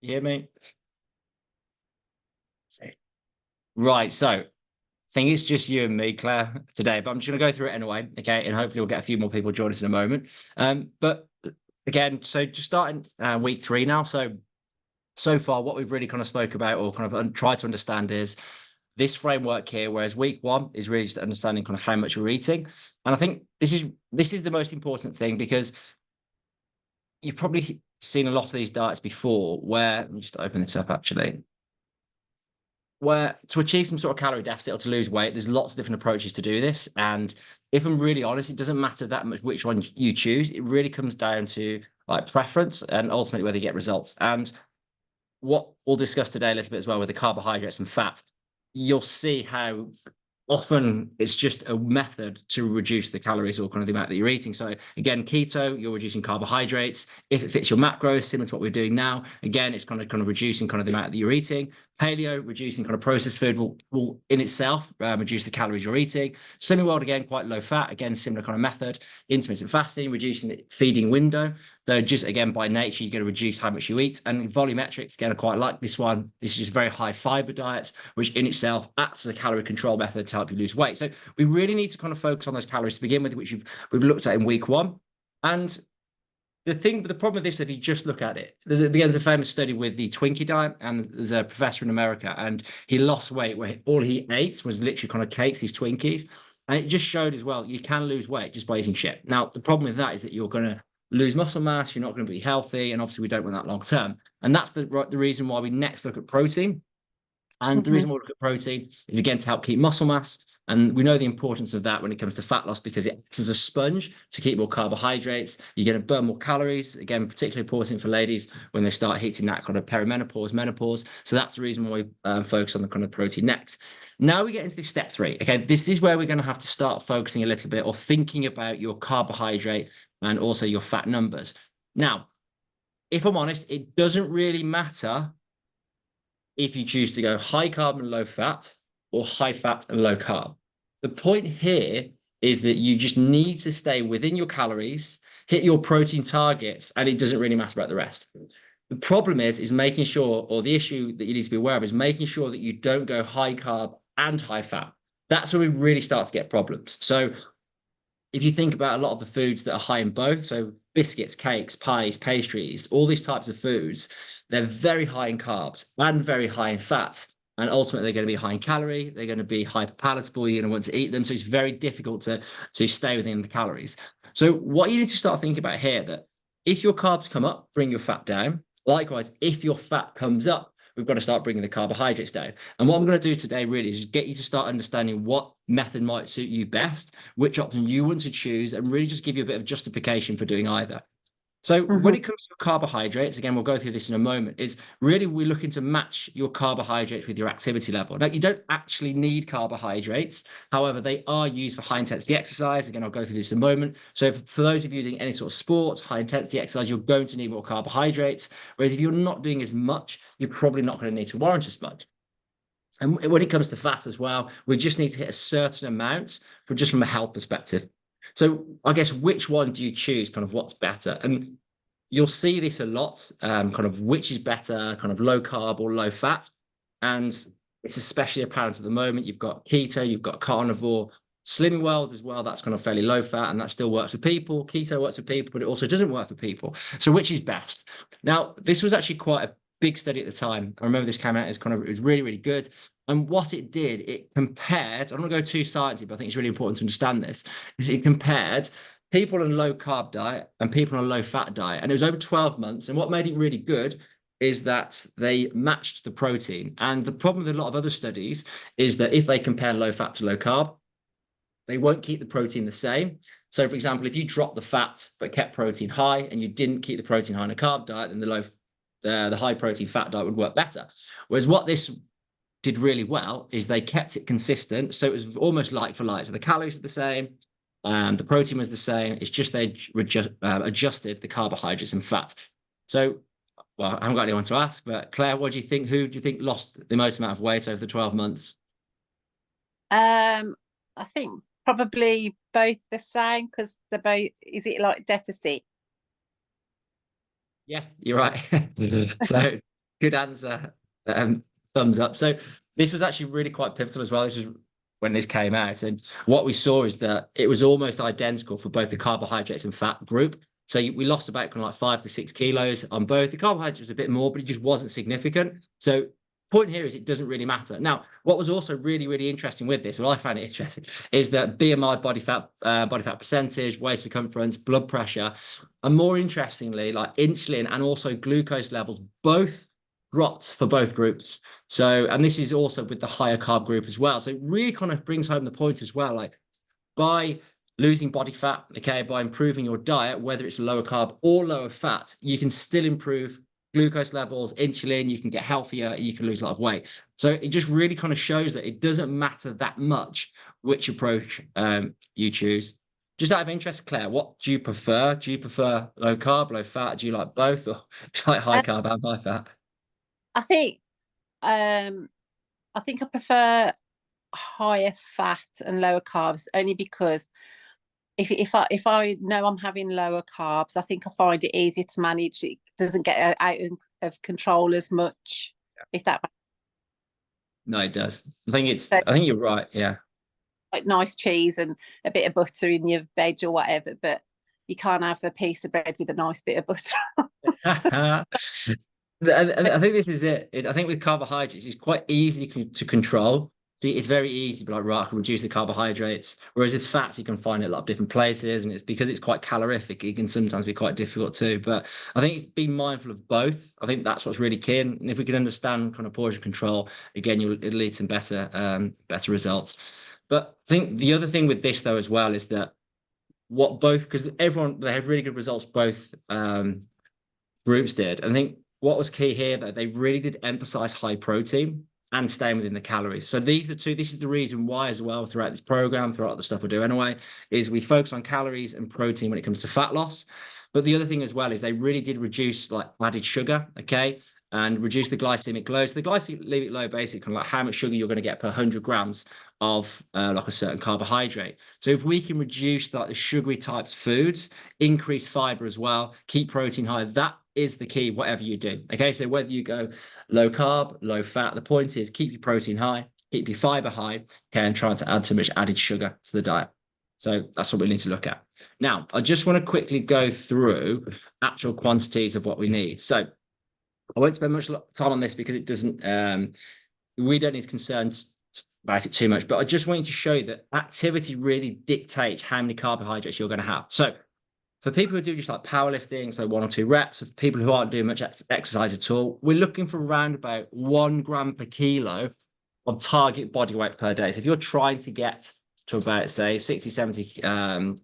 You hear me? Right. So I think it's just you and me, Claire, today, but I'm just going to go through it anyway. Okay. And hopefully we'll get a few more people join us in a moment. But again, so just starting week 3 now. So far, what we've really kind of spoke about or kind of tried to understand is this framework here, whereas week 1 is really just understanding kind of how much we're eating. And I think this is the most important thing because you've probably seen a lot of these diets before where, let me just open this up actually, where to achieve some sort of calorie deficit or to lose weight, there's lots of different approaches to do this. And if I'm really honest, it doesn't matter that much which one you choose. It really comes down to like preference and ultimately whether you get results. And what we'll discuss today a little bit as well with the carbohydrates and fat, you'll see how often it's just a method to reduce the calories or kind of the amount that you're eating. So again, keto, you're reducing carbohydrates. If it fits your macros, similar to what we're doing now, again, it's kind of reducing kind of the amount that you're eating. Paleo, reducing kind of processed food will in itself reduce the calories you're eating. Slimming World, again, quite low fat, again, similar kind of method. Intermittent fasting, reducing the feeding window. Though just again, by nature, you're going to reduce how much you eat. And volumetrics, again, I quite like this one. This is just very high fiber diets, which in itself acts as a calorie control method to help you lose weight. So we really need to kind of focus on those calories to begin with, which we've looked at in week 1. And the problem with this, if you just look at it, there's a famous study with the Twinkie diet, and there's a professor in America, and he lost weight where all he ate was literally kind of cakes, these Twinkies. And it just showed as well, you can lose weight just by eating shit. Now, the problem with that is that you're going to lose muscle mass, you're not going to be healthy, and obviously we don't want that long term. And that's the reason why we next look at protein. And the reason why we look at protein is again to help keep muscle mass. And we know the importance of that when it comes to fat loss because it acts as a sponge to keep more carbohydrates. You're going to burn more calories. Again, particularly important for ladies when they start hitting that kind of perimenopause, menopause. So that's the reason why we focus on the kind of protein next. Now we get into this step 3. Okay, this is where we're going to have to start focusing a little bit or thinking about your carbohydrate and also your fat numbers. Now, if I'm honest, it doesn't really matter if you choose to go high carb and low fat or high fat and low carb. The point here is that you just need to stay within your calories, hit your protein targets, and it doesn't really matter about the rest. The problem is making sure, or the issue that you need to be aware of is making sure that you don't go high carb and high fat. That's where we really start to get problems. So if you think about a lot of the foods that are high in both, so biscuits, cakes, pies, pastries, all these types of foods, they're very high in carbs and very high in fats. And ultimately, they're going to be high in calorie. They're going to be hyper palatable. You're going to want to eat them. So it's very difficult to stay within the calories. So what you need to start thinking about here that if your carbs come up, bring your fat down. Likewise, if your fat comes up, we've got to start bringing the carbohydrates down. And what I'm going to do today really is get you to start understanding what method might suit you best, which option you want to choose, and really just give you a bit of justification for doing either. So when it comes to carbohydrates, again, we'll go through this in a moment, is really we're looking to match your carbohydrates with your activity level. Now, you don't actually need carbohydrates. However, they are used for high intensity exercise. Again, I'll go through this in a moment. So for those of you doing any sort of sports, high intensity exercise, you're going to need more carbohydrates. Whereas if you're not doing as much, you're probably not going to need to warrant as much. And when it comes to fat as well, we just need to hit a certain amount from a health perspective. So I guess which one do you choose? Kind of what's better? And you'll see this a lot, kind of which is better, kind of low carb or low fat. And it's especially apparent at the moment. You've got keto, you've got carnivore, Slimming World as well. That's kind of fairly low fat and that still works for people. Keto works for people, but it also doesn't work for people. So which is best? Now, this was actually quite a big study at the time. I remember this came out as it was really, really good. And what it did, it compared, I'm not going to go too sciencey, but I think it's really important to understand this, is it compared people on a low carb diet and people on a low fat diet. And it was over 12 months. And what made it really good is that they matched the protein. And the problem with a lot of other studies is that if they compare low fat to low carb, they won't keep the protein the same. So for example, if you drop the fat but kept protein high and you didn't keep the protein high in a carb diet, then the high protein fat diet would work better. Whereas what this did really well is they kept it consistent. So it was almost like for like. So the calories were the same, the protein was the same. It's just they adjusted the carbohydrates and fat. So, well, I haven't got anyone to ask, but Claire, what do you think? Who do you think lost the most amount of weight over the 12 months? I think probably both the same because they're both, is it like deficit? Yeah, you're right. So Good answer. Thumbs up. So this was actually really quite pivotal as well. This is when this came out, and what we saw is that it was almost identical for both the carbohydrates and fat group. So we lost about kind of like 5 to 6 kilos on both. The carbohydrates was a bit more, but it just wasn't significant. So point here is it doesn't really matter. Now, what was also really, really interesting with this, well, I found it interesting, is that BMI, body fat percentage, waist circumference, blood pressure, and more interestingly, like insulin and also glucose levels both dropped for both groups. So, and this is also with the higher carb group as well. So it really kind of brings home the point as well, like by losing body fat, okay, by improving your diet, whether it's lower carb or lower fat, you can still improve glucose levels, insulin, you can get healthier, you can lose a lot of weight. So it just really kind of shows that it doesn't matter that much which approach you choose. Just out of interest, Claire, what do you prefer? Do you prefer low carb, low fat? Do you like both, or do you like high Uh, carb and high fat? I think um, I think I prefer higher fat and lower carbs only because if I know I'm having lower carbs, I think I find it easier to manage. It doesn't get out of control as much. If that makes No, it does. sense. I think you're right. Yeah. Like nice cheese and a bit of butter in your veg or whatever, but you can't have a piece of bread with a nice bit of butter. I think this is it. I think with carbohydrates, it's quite easy to control. It's very easy to be like, right, I can reduce the carbohydrates. Whereas with fats, you can find it a lot of different places. And it's because it's quite calorific, it can sometimes be quite difficult too. But I think it's being mindful of both. I think that's what's really key. And if we can understand kind of portion control, again, it'll lead to better results. But I think the other thing with this, though, as well, is that because they had really good results, both groups did. I think what was key here, though, they really did emphasize high protein and staying within the calories. So these are two. This is the reason why, as well, throughout this program, throughout the stuff we do anyway, is we focus on calories and protein when it comes to fat loss. But the other thing as well is they really did reduce like added sugar, okay, and reduce the glycemic load. So the glycemic load basically like how much sugar you're going to get per 100 grams of like a certain carbohydrate. So if we can reduce like the sugary types foods, increase fiber as well, keep protein high, that is the key, whatever you do. Okay, so whether you go low carb, low fat, the point is keep your protein high, keep your fiber high, okay, and try not to add too much added sugar to the diet. So that's what we need to look at. Now, I just want to quickly go through actual quantities of what we need. So I won't spend much time on this because it doesn't, we don't need concerns about it too much, but I just want you to show you that activity really dictates how many carbohydrates you're going to have. So for people who do just like powerlifting, so 1 or 2 reps, for people who aren't doing much exercise at all, we're looking for around about 1 gram per kilo of target body weight per day. So if you're trying to get to about, say, 60, 70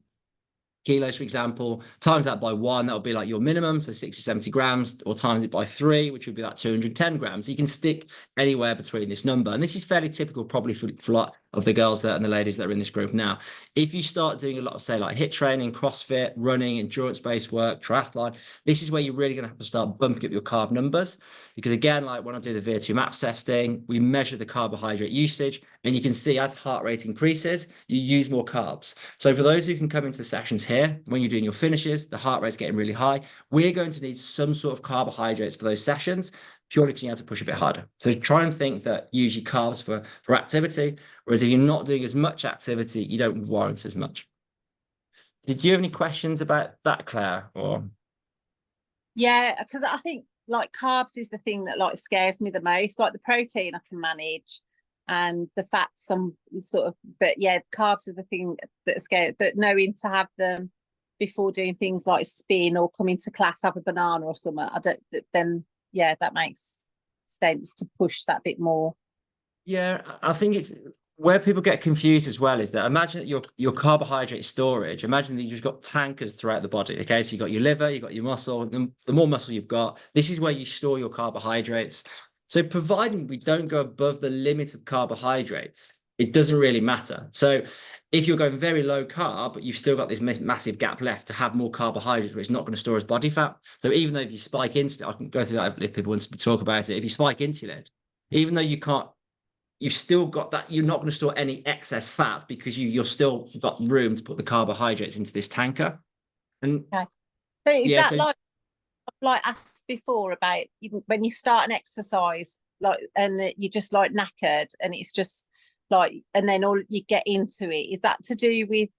kilos, for example, times that by 1, that'll be like your minimum, so 60, 70 grams, or times it by 3, which would be like 210 grams. You can stick anywhere between this number. And this is fairly typical probably for a lot of the girls and the ladies that are in this group now. If you start doing a lot of, say, like HIIT training, CrossFit, running, endurance-based work, triathlon, this is where you're really going to have to start bumping up your carb numbers. Because again, like when I do the VO2 max testing, we measure the carbohydrate usage, and you can see as heart rate increases, you use more carbs. So for those who can come into the sessions here, when you're doing your finishes, the heart rate's getting really high, we're going to need some sort of carbohydrates for those sessions, purely because you have to push a bit harder. So try and think that use your carbs for activity, whereas if you're not doing as much activity, you don't warrant as much. Did you have any questions about that, Claire? Or Yeah, because I think like carbs is the thing that like scares me the most. Like the protein I can manage, and the fats some sort of, but yeah, carbs are the thing that scares. But knowing to have them before doing things like spin or coming to class, have a banana or something, I don't. Then yeah, that makes sense to push that bit more. yeah, I think it's where people get confused as well is that imagine that your carbohydrate storage, imagine that you've just got tankers throughout the body. Okay, so you've got your liver, you've got your muscle. The more muscle you've got, this is where you store your carbohydrates. So providing we don't go above the limit of carbohydrates, it doesn't really matter. So if you're going very low carb, but you've still got this massive gap left to have more carbohydrates, which is not going to store as body fat. So even though if you spike insulin, I can go through that if people want to talk about it. If you spike insulin, even though you can't, you've still got that, you're not going to store any excess fat because you're still got room to put the carbohydrates into this tanker. And Okay. So is yeah, that so like like asked before about when you start an exercise, like, and you're just like knackered, and it's just like, and then all you get into it, is that to do with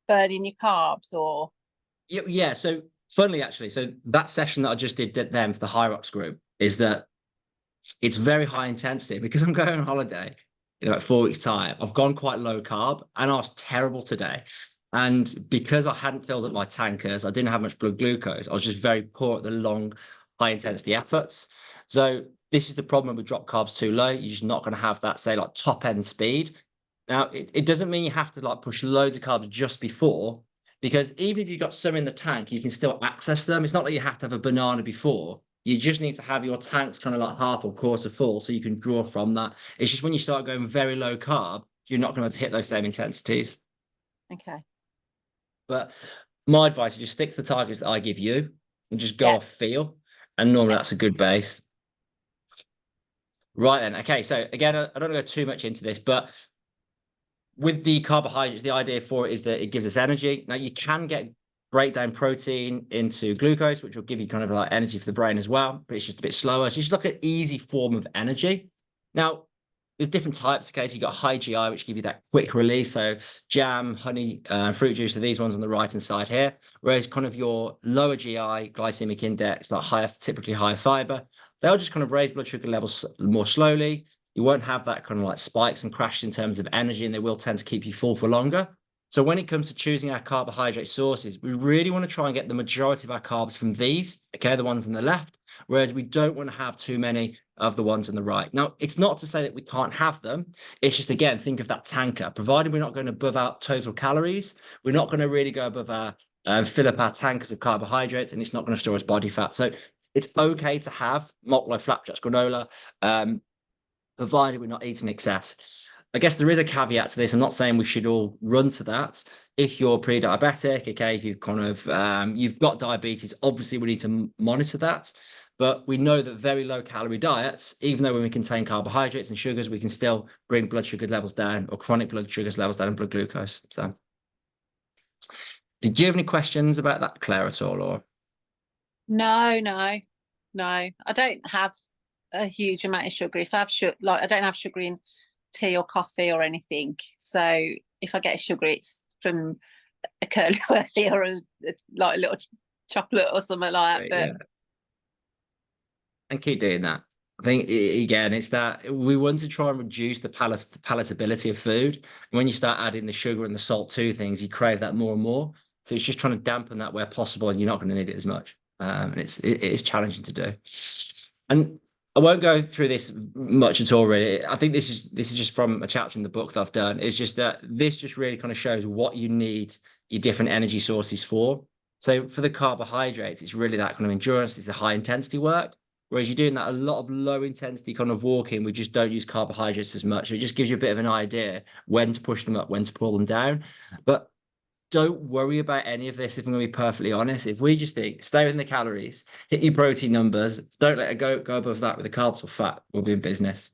burning your carbs, or? Yeah. So funnily, actually, so that session that I just did then for the High Rocks group is that it's very high intensity because I'm going on holiday in about 4 weeks' time. I've gone quite low carb and I was terrible today. And because I hadn't filled up my tankers, I didn't have much blood glucose. I was just very poor at the long, high intensity efforts. So this is the problem with drop carbs too low. You're just not going to have that, say, like top end speed. Now, it doesn't mean you have to like push loads of carbs just before, because even if you've got some in the tank, you can still access them. It's not like you have to have a banana before. You just need to have your tanks kind of like half or quarter full so you can draw from that. It's just when you start going very low carb, you're not going to hit those same intensities. Okay. But my advice is just stick to the targets that I give you and just go Yeah. off feel. And normally Yeah. that's a good base. Right then. Okay. So again, I don't go too much into this, but with the carbohydrates, the idea for it is that it gives us energy. Now, you can break down protein into glucose, which will give you kind of like energy for the brain as well, but it's just a bit slower. So you just look at easy form of energy. Now, there's different types. Okay, so you've got high GI, which give you that quick release. So jam, honey, fruit juice are these ones on the right hand side here. Whereas kind of your lower GI, glycemic index, like higher, typically higher fiber, they'll just kind of raise blood sugar levels more slowly. You won't have that kind of like spikes and crashes in terms of energy, and they will tend to keep you full for longer. So when it comes to choosing our carbohydrate sources, we really want to try and get the majority of our carbs from these, okay, the ones on the left, whereas we don't want to have too many of the ones on the right. Now, it's not to say that we can't have them. It's just, again, think of that tanker. Provided we're not going above our total calories, we're not going to really go above our, fill up our tankers of carbohydrates, and it's not going to store as body fat. So it's okay to have malt low flapjacks, granola, provided we're not eating excess. I guess there is a caveat to this. I'm not saying we should all run to that. If you're pre-diabetic, okay, if you've kind of you've got diabetes, obviously we need to monitor that. But we know that very low calorie diets, even though when we contain carbohydrates and sugars, we can still bring blood sugar levels down, or chronic blood sugars levels down, and blood glucose. So, did you have any questions about that, Claire, at all? Or No, no, no. I don't have a huge amount of sugar. If I have sugar, like, I don't have sugar in tea or coffee or anything. So if I get sugar, it's from a curly whirly or like a little chocolate or something like that. But yeah, and keep doing that. I think again, it's that we want to try and reduce the palatability of food. And when you start adding the sugar and the salt to things, you crave that more and more. So it's just trying to dampen that where possible, and you're not going to need it as much. And it is challenging to do. And I won't go through this much at all, really. I think this is just from a chapter in the book that I've done. It's just that this just really kind of shows what you need your different energy sources for. So for the carbohydrates, it's really that kind of endurance. It's a high intensity work. Whereas you're doing that a lot of low intensity kind of walking, we just don't use carbohydrates as much. So it just gives you a bit of an idea when to push them up, when to pull them down. But don't worry about any of this, if I'm going to be perfectly honest. If we just think, stay within the calories, hit your protein numbers, don't let it go above that with the carbs or fat, we'll be in business.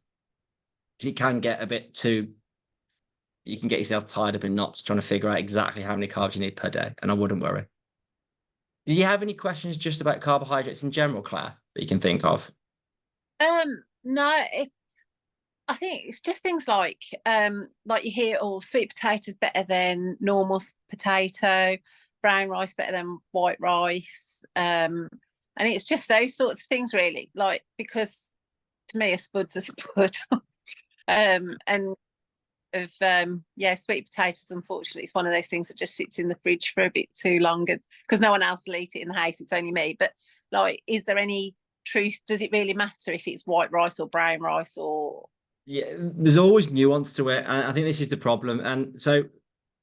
Because it can get a bit too, you can get yourself tied up in knots trying to figure out exactly how many carbs you need per day. And I wouldn't worry. Do you have any questions just about carbohydrates in general, Claire, that you can think of? no, I think it's just things like you hear, oh, sweet potatoes better than normal potato, brown rice better than white rice. And it's just those sorts of things, really. Like, because to me, a spud's a spud. And of yeah, sweet potatoes, unfortunately, it's one of those things that just sits in the fridge for a bit too long, and because no one else will eat it in the house, it's only me. But like, is there any truth? Does it really matter if it's white rice or brown rice? Or Yeah, there's always nuance to it. And I think this is the problem. And so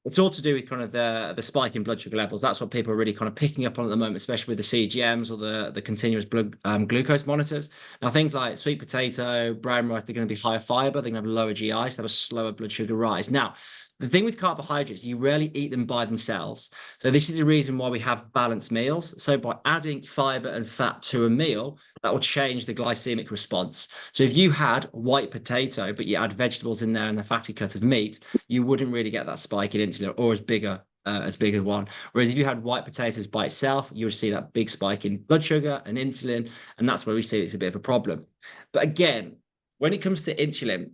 it's all to do with kind of the spike in blood sugar levels. That's what people are really kind of picking up on at the moment, especially with the CGMs or the continuous blood glucose monitors. Now, things like sweet potato, brown rice, they're going to be higher fiber. They're going to have lower GI, so they have a slower blood sugar rise. Now, the thing with carbohydrates, you rarely eat them by themselves. So this is the reason why we have balanced meals. So by adding fiber and fat to a meal, that will change the glycemic response. So if you had white potato, but you add vegetables in there and a fatty cut of meat, you wouldn't really get that spike in insulin or as bigger as big as one. Whereas if you had white potatoes by itself, you would see that big spike in blood sugar and insulin, and that's where we see it's a bit of a problem. But again, when it comes to insulin,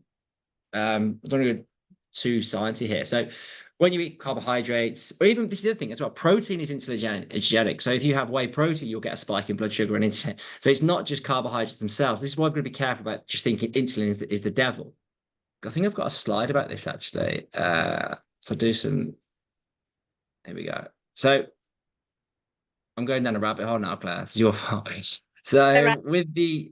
I don't want to go too sciencey here. So when you eat carbohydrates, or even this is the other thing as well, protein is insulinogenic. So if you have whey protein, you'll get a spike in blood sugar and insulin. So it's not just carbohydrates themselves. This is why I've got to be careful about just thinking insulin is the devil. I think I've got a slide about this actually. So do some. Here we go. So I'm going down a rabbit hole now, Claire. It's your fault. So with the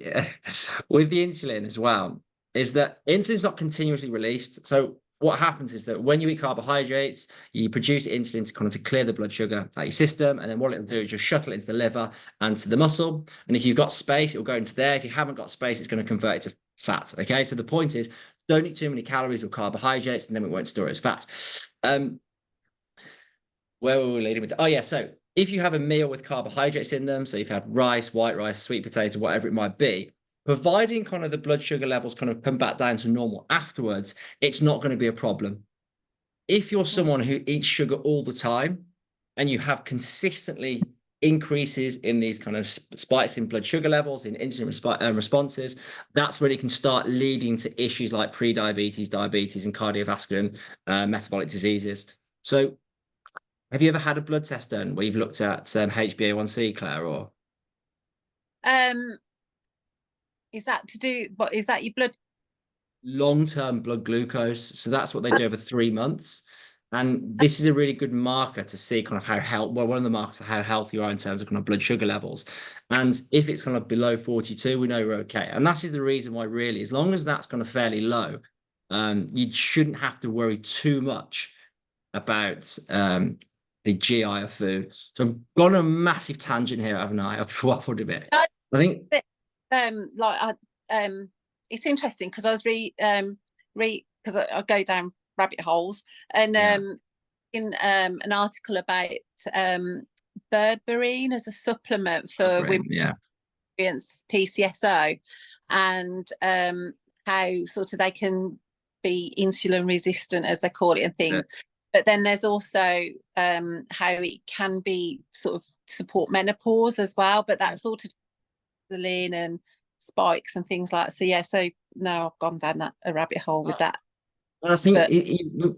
insulin as well, is that insulin's not continuously released. So what happens is that when you eat carbohydrates, you produce insulin to kind of to clear the blood sugar out your system, and then what it'll do is just shuttle it into the liver and to the muscle. And if you've got space, it'll go into there. If you haven't got space, it's going to convert it to fat. Okay, so the point is, don't eat too many calories or carbohydrates, and then it won't store it as fat. Where were we leading with? Oh yeah, so if you have a meal with carbohydrates in them, so you've had rice, white rice, sweet potato, whatever it might be, providing kind of the blood sugar levels kind of come back down to normal afterwards, it's not going to be a problem. If you're someone who eats sugar all the time and you have consistently increases in these kind of spikes in blood sugar levels, in insulin responses, that's when it can start leading to issues like pre-diabetes, diabetes, and cardiovascular and metabolic diseases. So have you ever had a blood test done where you've looked at HbA1c, Claire, or? Is that to do, what is that, your blood? Long-term blood glucose. So that's what they do over 3 months. And this is a really good marker to see kind of one of the markers of how healthy you are in terms of kind of blood sugar levels. And if it's kind of below 42, we know we're okay. And that is the reason why, really, as long as that's kind of fairly low, you shouldn't have to worry too much about the GI of food. So I've gone on a massive tangent here, haven't I? I've waffled a bit. I think it's interesting because I was because I go down rabbit holes, and in an article about berberine as a supplement for women who experience PCSO, and how sort of they can be insulin resistant, as they call it, and things. But then there's also how it can be sort of support menopause as well. But that's sort of insulin and spikes and things like that. So yeah, so no, I've gone down a rabbit hole with that. And I think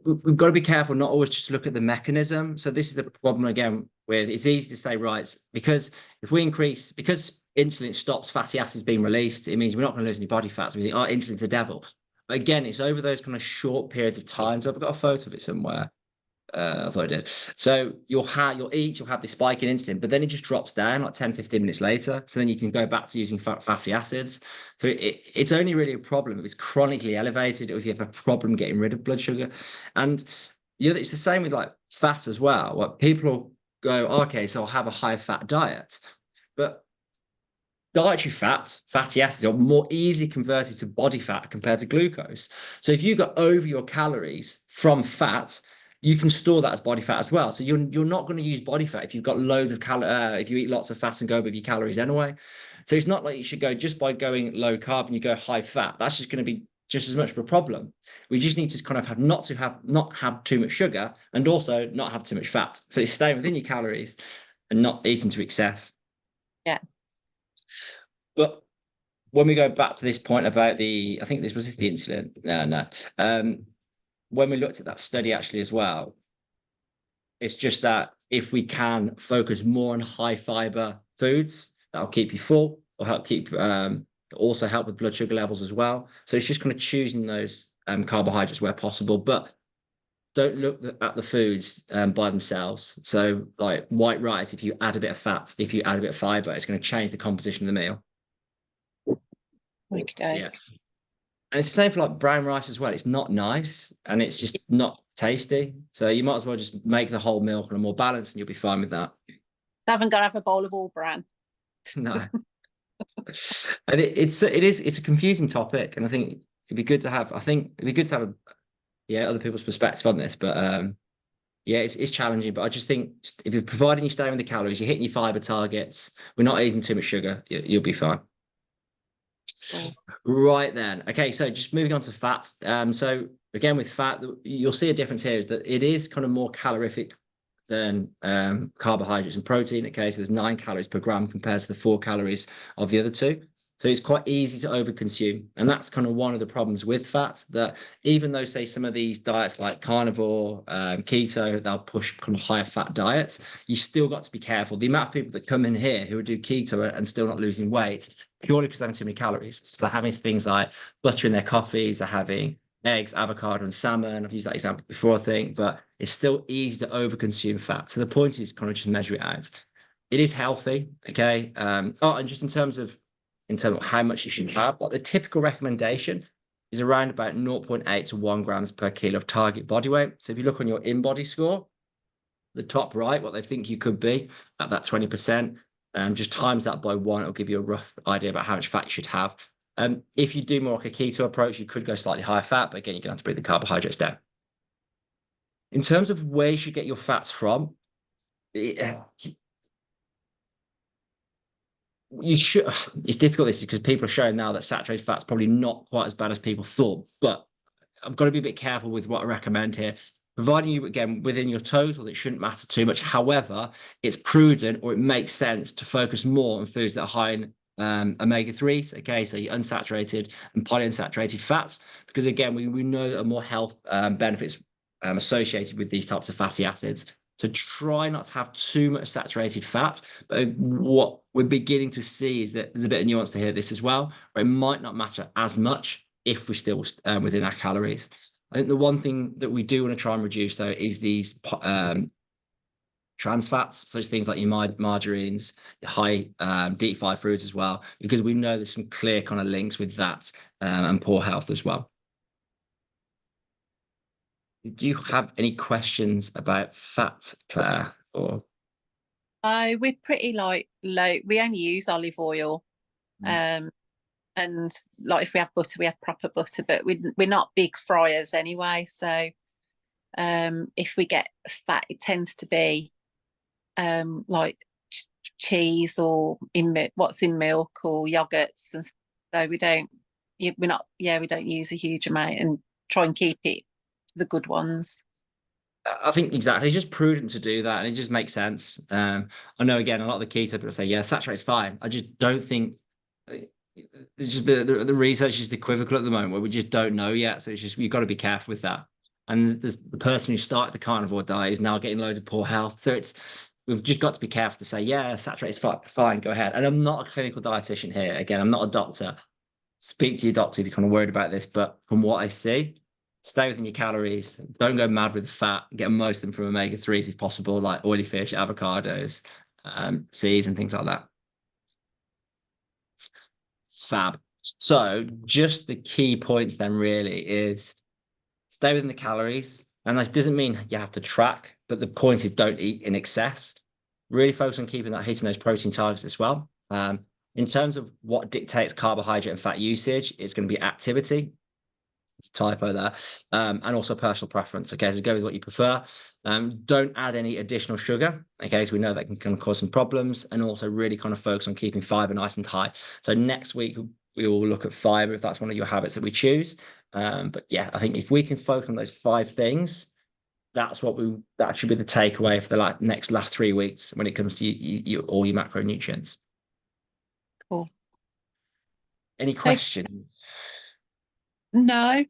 we've got to be careful not always just look at the mechanism. So this is the problem again with it's easy to say, right, because if we increase, because insulin stops fatty acids being released, it means we're not going to lose any body fat. So we think, oh, insulin's the devil. But again, it's over those kind of short periods of time. So I've got a photo of it somewhere. I thought I did. So you'll have this spike in insulin, but then it just drops down like 10, 15 minutes later. So then you can go back to using fatty acids. So it's only really a problem if it's chronically elevated or if you have a problem getting rid of blood sugar. And it's the same with like fat as well. What people go, okay, so I'll have a high fat diet. But dietary fatty acids are more easily converted to body fat compared to glucose. So if you go over your calories from fat, you can store that as body fat as well. So you're not going to use body fat if you've got loads of if you eat lots of fat and go with your calories anyway. So it's not like you should go just by going low carb and you go high fat. That's just going to be just as much of a problem. We just need to kind of not have too much sugar and also not have too much fat. So it's staying within your calories and not eating to excess. Yeah. But when we go back to this point about I think this was the insulin. No. When we looked at that study actually as well, it's just that if we can focus more on high fiber foods, that'll keep you full or also help with blood sugar levels as well. So it's just kind of choosing those carbohydrates where possible, but don't look at the foods by themselves. So like white rice, if you add a bit of fat, if you add a bit of fiber, it's going to change the composition of the meal. Okay. Yeah. And it's the same for like brown rice as well. It's not nice and it's just not tasty. So you might as well just make the whole meal kind of more balanced and you'll be fine with that. I haven't got to have a bowl of all bran. No. And it's a confusing topic. And I think it'd be good to have, other people's perspective on this. But it's challenging. But I just think if you're providing you staying with the calories, you're hitting your fiber targets, we're not eating too much sugar, you'll be fine. Right then. Okay, so just moving on to fat. So again, with fat, you'll see a difference here is that it is kind of more calorific than carbohydrates and protein. Okay, so there's 9 calories per gram compared to the 4 calories of the other two. So it's quite easy to overconsume. And that's kind of one of the problems with fat, that even though, say, some of these diets like carnivore, keto, they'll push kind of higher fat diets, you still got to be careful. The amount of people that come in here who do keto and still not losing weight, purely because they're having too many calories. So they're having things like butter in their coffees, they're having eggs, avocado, and salmon. I've used that example before, I think, but it's still easy to overconsume fat. So the point is kind of just measure it out. It is healthy, okay. And just in terms of how much you should have, like the typical recommendation is around about 0.8 to 1 grams per kilo of target body weight. So if you look on your in-body score, the top right, what they think you could be at that 20%, just times that by 1, it'll give you a rough idea about how much fat you should have. If you do more like a keto approach, you could go slightly higher fat, but again, you're gonna have to bring the carbohydrates down. In terms of where you should get your fats from, you should. It's difficult, this is because people are showing now that saturated fat's probably not quite as bad as people thought, but I've got to be a bit careful with what I recommend here. Providing you, again, within your totals, it shouldn't matter too much. However, it's prudent, or it makes sense to focus more on foods that are high in omega-3s, okay, so your unsaturated and polyunsaturated fats, because again, we know that there are more health benefits associated with these types of fatty acids. So try not to have too much saturated fat. But what we're beginning to see is that there's a bit of nuance to hear this as well, where it might not matter as much if we're still within our calories. I think the one thing that we do want to try and reduce, though, is these trans fats, such things like your margarines, high deep fried foods as well, because we know there's some clear kind of links with that and poor health as well. Do you have any questions about fat, Claire? Or We're pretty like low. We only use olive oil. Mm. And like if we have butter, we have proper butter, but we're not big fryers anyway. So if we get fat, it tends to be like cheese or what's in milk or yogurts, and so we don't use a huge amount and try and keep it to the good ones. I think exactly. It's just prudent to do that, and it just makes sense. I know, again, a lot of the keto people say, "Yeah, saturate's fine." I just don't think just the research is equivocal at the moment, where we just don't know yet. So it's just, you've got to be careful with that. And there's the person who started the carnivore diet is now getting loads of poor health. So we've just got to be careful to say, yeah, saturate's fine, go ahead. And I'm not a clinical dietitian here. Again, I'm not a doctor. Speak to your doctor if you're kind of worried about this. But from what I see, stay within your calories. Don't go mad with the fat. Get most of them from omega-3s if possible, like oily fish, avocados, seeds, and things like that. Fab. So just the key points then really is stay within the calories. And this doesn't mean you have to track, but the point is don't eat in excess. Really focus on keeping that, hitting those protein targets as well. In terms of what dictates carbohydrate and fat usage, it's going to be activity. Typo there, and also personal preference. Okay, so go with what you prefer. Don't add any additional sugar. Okay, so we know that can cause some problems, and also really kind of focus on keeping fiber nice and high. So next week we will look at fiber if that's one of your habits that we choose. But yeah, I think if we can focus on those 5 things, that should be the takeaway for the last 3 weeks when it comes to all your macronutrients. Cool. Any questions? No.